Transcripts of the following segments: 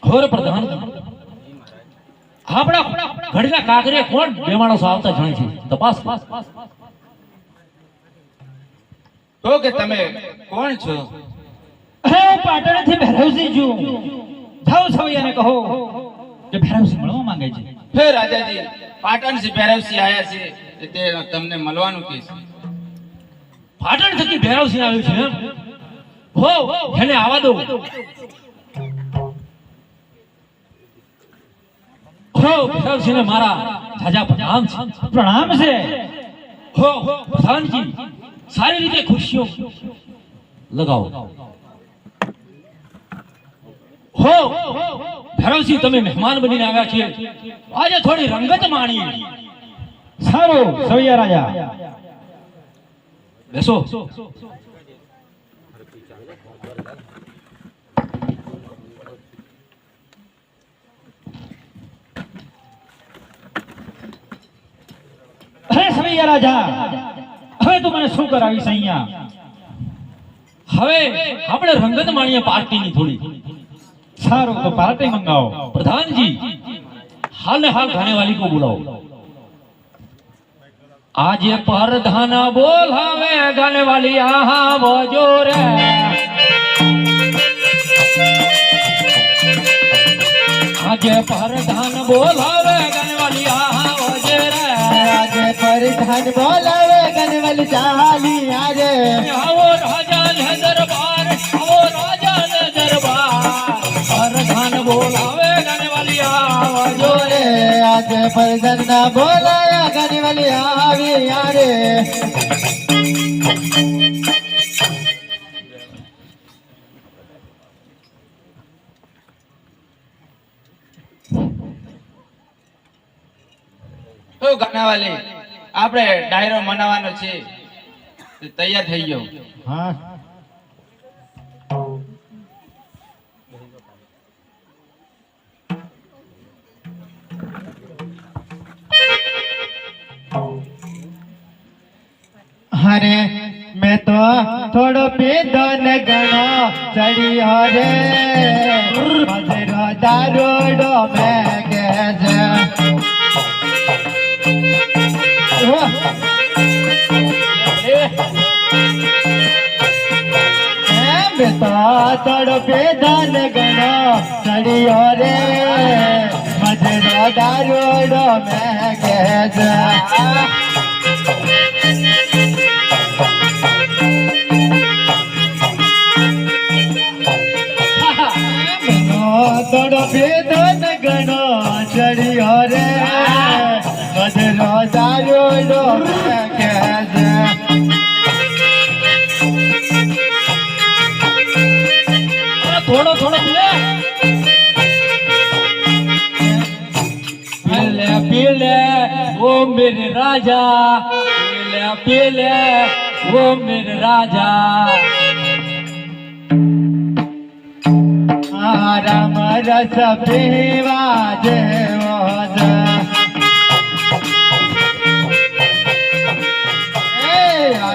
હોર પ્રધાન આપણા ઘડીના કાગરે કોણ બે માણસો આવતા જાણે છે તપાસ તો કે તમે કોણ છો? હે હું પાટણથી ભૈરવસિંહ છું. જાઓ સવૈયાને કહો કે ભૈરવસિંહ મળવા માંગે છે. હે રાજાજી, પાટણ થી ભૈરવસિંહ આયા છે, તે તમને મળવાનું કે છે. પાટણ થકી ભૈરવસિંહ આવ્યું છે એમ? હો એને આવા દો. હો ભૈરવસિંહને મારા જાજા પ્રણામ છે. પ્રણામ છે. હો પ્રધાનજી સારી રીતે ખુશીઓ લગાવો. હો ભૈરવસિંહ તમે મહેમાન બનીને આવ્યા છે, આજે થોડી રંગત માણીએ. સારું સવૈયા રાજા બેસો. અરે સવૈયા રાજા, હવે તું મને શું કરાવીશ અહીંયા? હવે આપણે રંગત માણીએ પાર્ટીની થોડી. સારું તો પાર્ટી મંગાવો. प्रधान जी हाल ने हाल खाने वाली को बुलाओ. आज ये प्रधान बोलावे गाने वाली आहा बजो रे. आज प्रधान बोलावे गाने वाली आहा बजे रे. आज प्रधान बोलावे गाने वाली चाली आजे. आओ राजा ने दरबार, आओ राजा ने दरबार. प्रधान बोलावे गाने वाली आहा बजो रे. आज प्रधान बोलाया गाने वाली आवी यारे. તો ગાનાવાલી આપણે ડાયરો મનાવવાનો છે, તૈયાર થઈ ગયો. हाँ अरे मैं तो थोड़ो पीधो ने गणो चढ़ी हो रे. मजरो दारोडो में कैसे मैं तो थोड़ो पीधो ने गणो चढ़ी हो रे. मजरो दारोडो में कैसे तोड़ो बेदन गणो चढ़ियो रे. मजरो दारोडो में कैसे थोड़ो थोड़ो पीले पीले वो मेरे राजा. पीले पीले वो मेरे राजा. राम रस पीवा देवो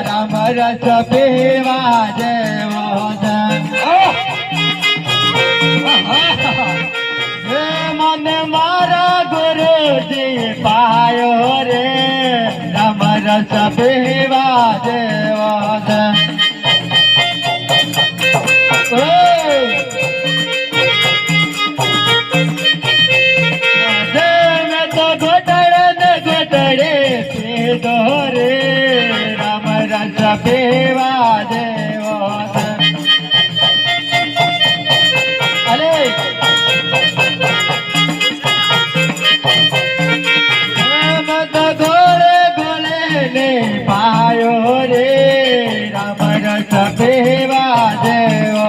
राम रस पीवा देवो. मन मारा गुरु जी पायो रे. राम रस पीवा देवो. दोरे राम रस पीवा देवो. अरे मत घोड़े घोड़े ने पायो रे. राम रस पीवा देवो.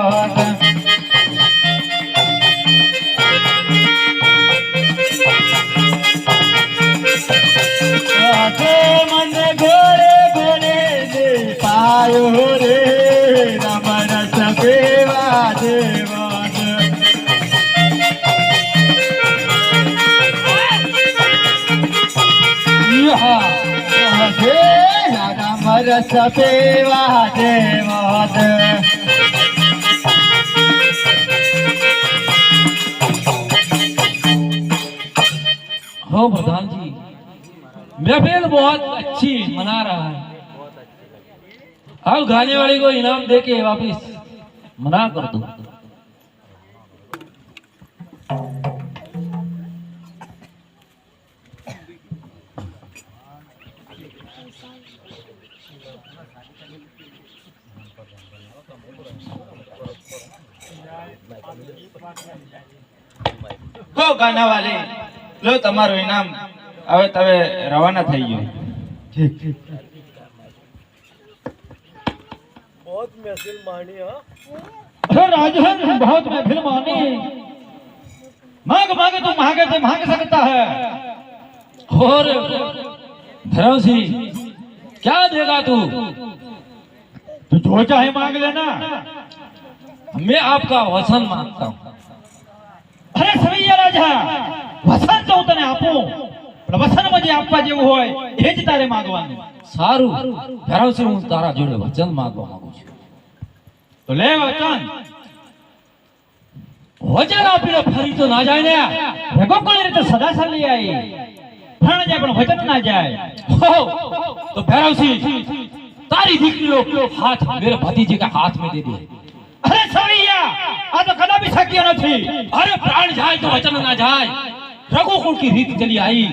मन घोड़े घोड़े ने पायो रे. राम रस पीवा देवो. राम रस पीवा देवो. हो प्रधान जी, महफिल बहुत अच्छी मना रहा है। अब गाने वाले को इनाम देके वापिस मना कर दो। હો ગાના વાલી, લો તમારું ઇનામ. હવે તમે રવાના થઈ ગયો. अरे राजन बहुत महफिल मानी, मांग मांगे तो मांगे तो मांग सकता है। और भैरव सिंह, क्या देगा तू? तो जो चाहे मांग लेना। मैं आपका वचन मांगता हूँ। अरे सवैया राजा, वसन तो तने આપું, પણ વસન માં જે આપવા જેવું હોય એ જ તારે માંગવાનું. સારું ભૈરવ સિંહ, હું તારા જોડે વચન માંગવા માંગુ છું. તો લે વચન. વચન આપીને ફરી તો ના જાય ને. ભેગો કોની રીતે સદા ચાલી આવી, પ્રાણ જાય પણ વચન ના જાય. हो तो भैरव सिंह, तारी दीकरी लो हाथ मेरे भतीजे के हाथ में दे दे। અરે સવૈયા, આ તો કદાપી શક્ય નથી. अरे प्राण जाए तो वचन ना जाए, रघुकुल की रीत चली आई।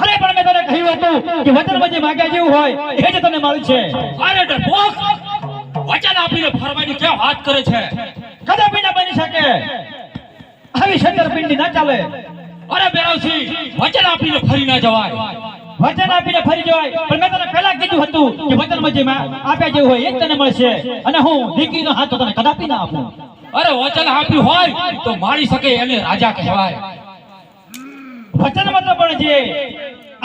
અરે પણ મેં તને કહ્યું હતું કે વચન માં જે માંગ્યા જેવું હોય એ જ તને મળશે. अरे डरपोक, वचन આપીને ફરવાની क्या વાત કરે છે? કદાપી ના બની શકે. આવી છેતરપિંડી ના ચાલે. अरे भैरव सिंह, वचन આપીને ફરી ના જવાય। વચન આપીને ફરી જવાય, પણ મેં તને પહેલા કીધું હતું કે વચન માં જે આપ્યા જેવું હોય એ જ તને મળશે, અને હું દીકરીનો હાથ તો તને કદાપી ના આપું. अरे वचन આપ્યું હોય તો મારી શકે એને રાજા કહેવાય। વચન માં તો પણ જે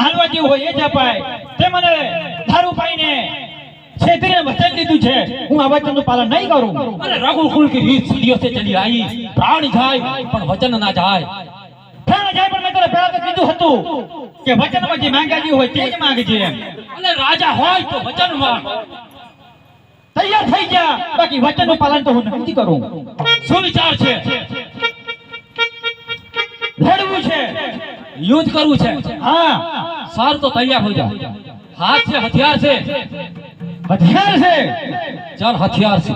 હાલવા જેવું હોય એ જ અપાય. તે મને દારૂ પાઈને છેતરીને વચન દીધું છે, હું આ વચનનું પાલન નહીં કરું. अरे रघुकुल की रीत सदियों से चली आई, प्राण जाए પણ वचन ना जाए। પ્રાણ જાય પણ મેં તને પહેલા તો કીધું હતું કે વચન માં જે માંગ્યા જેવું હોય તે જ માંગજે એમ. અને રાજા હોય તો વચન માંગ। તૈયાર થઈ જા, બાકી વચનનું પાલન તો હું નથી કરું. શું વિચાર છે? લડવું છે. युद्ध કરવું છે? હા, सार तो तैयार हो जा। हाथ से हथियार से હથિયાર છે. चल हथियार से।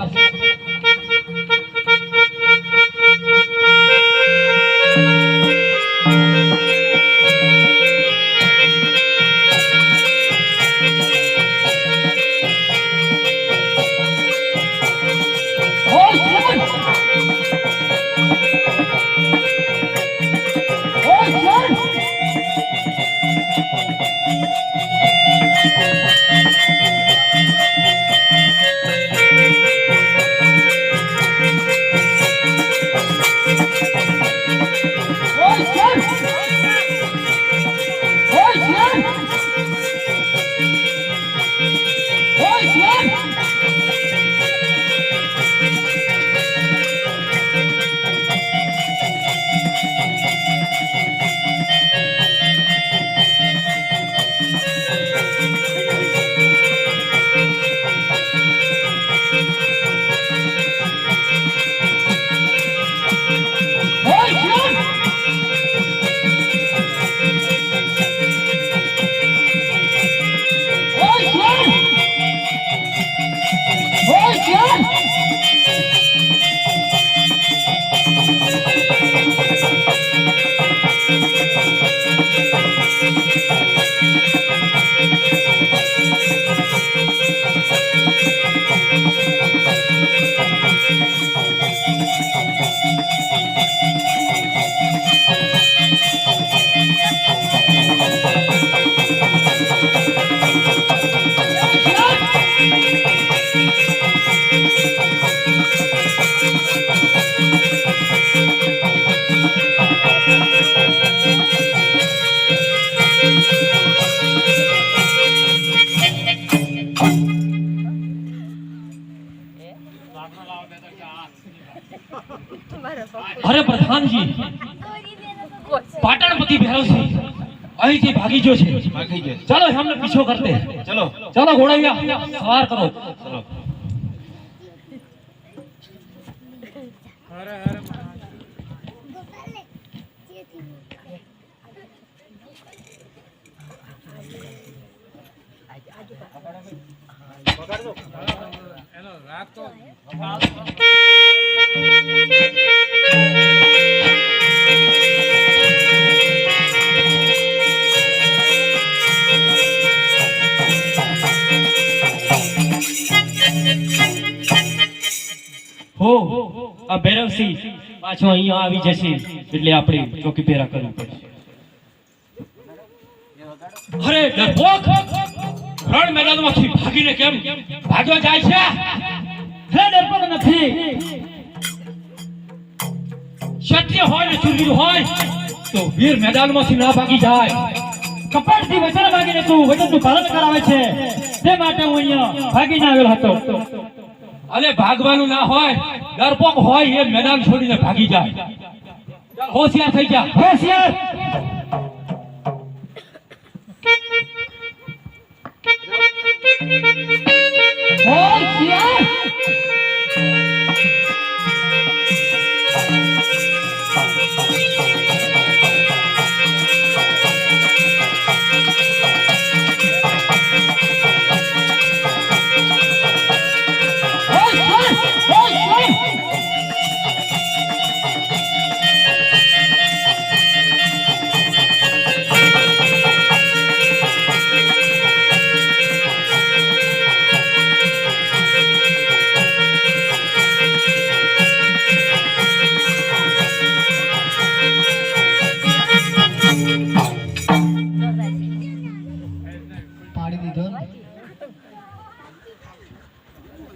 अरे प्रधान जी, पाटणपति भैरव सिंह અહીંથી ભાગી ગયો છે। ભાગી ગયો। चलो हमने पीछो करते हैं। ચલો चलो घोड़ैया सवार करो। ચલો। હો આ ભૈરવસિંહ પાછો અહીંયા આવી જશે એટલે આપણે ચોકી પેરા કરવું પડશે. અરે ડરપોક રણ મેદાનમાંથી ભાગીને કેમ ભાગ્યો જાય છે? હે ડરપોક નથી. ક્ષત્રિય હોય ને શૂરવીર હોય તો વીર મેદાનમાંથી ના ભાગી જાય. કપટથી વચન માંગીને તું વચનનું પાલન કરાવે છે તે માટે હું અહીંયા ભાગીને આવેલો હતો. અલે ભાગવાનું ના હોય, ડરપોક હોય એ મેદાન છોડીને ભાગી જાય. ચાલ હોશિયાર થઈ જા. હોશિયાર. હોશિયાર.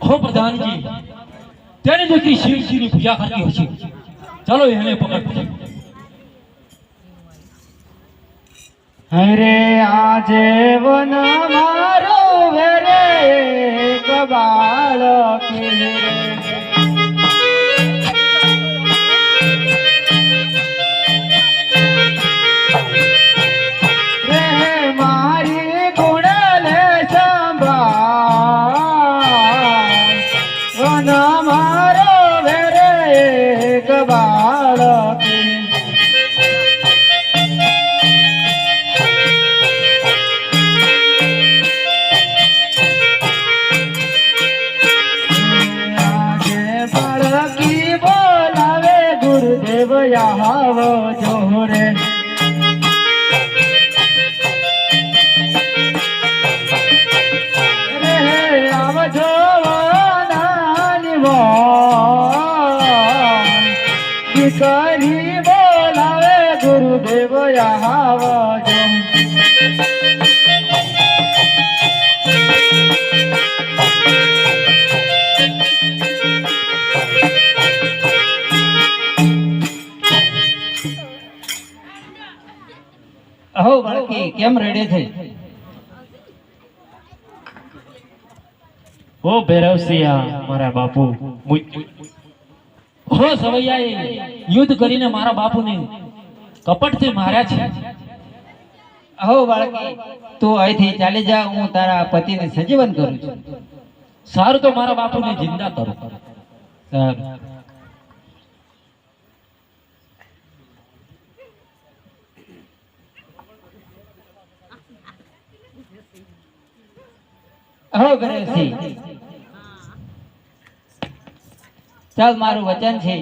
હો પ્રધાનજી, તેની દીકરી શિવજીની પૂજા કરતી હશે. ચાલો એને પકડ. હરે આજે વન મારો વેરે કબાળ કિરે રે મારી ગુણને સંભાળ વન મારો વેરે કબાળ કિરે આવો જોરે રે આવજો નાની દીકરી બોલાવે ગુરુદેવ આવો જો. હો બાળકી કેમ રેડે થઈ? હો ભૈરવસિંહ મારા બાપુ. હો સવૈયાએ યુદ્ધ કરીને મારા બાપુને કપટથી માર્યા છે. હો બાળકી, તું અહીંથી ચાલી જા, હું તારા પતિને સજીવન કરું છું. સારું તો મારા બાપુને જિંદા કરો. સારું. હો ગણેશજી, ચાલ મારું વચન છે.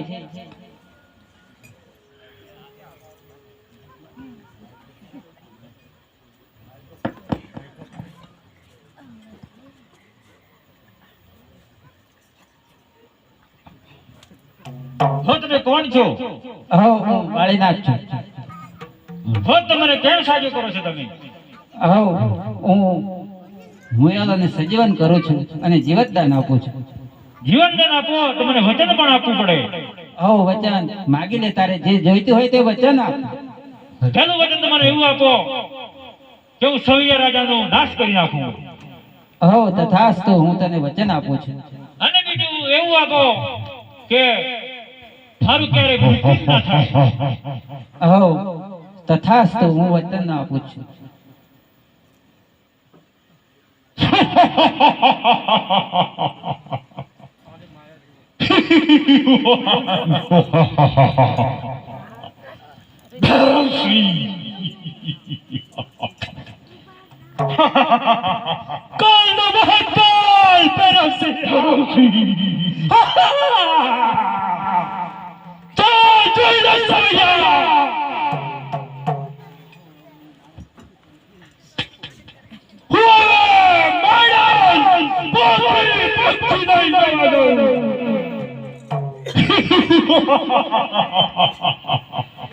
હો તમે કોણ છો? હો હું વાળીનાથ છું. હો તમને કેમ સાજો કરો છો તમે? હો હું એને સજીવન કરું છું અને જીવતદાન આપું છું. જીવનદાન આપો તો મને વચન પણ આપવું પડે. હો વચન માગી લે, તારે જે જોઈતું હોય તે વચન આપ. પેલું વચન તમારે એવું આપો કે હું સવૈયા રાજાનો નાશ કરી નાખું. હો તથાસ્તુ, હું તને વચન આપું છું. અને બીજું એવું આપો કે તારું ક્યારે મૃત્યુ જ ના થાય. હો તથાસ્તુ, હું વચન આપું છું. કાળનો ધરમસિંહ તો જોઈ લો સમયા Ha ha ha ha ha!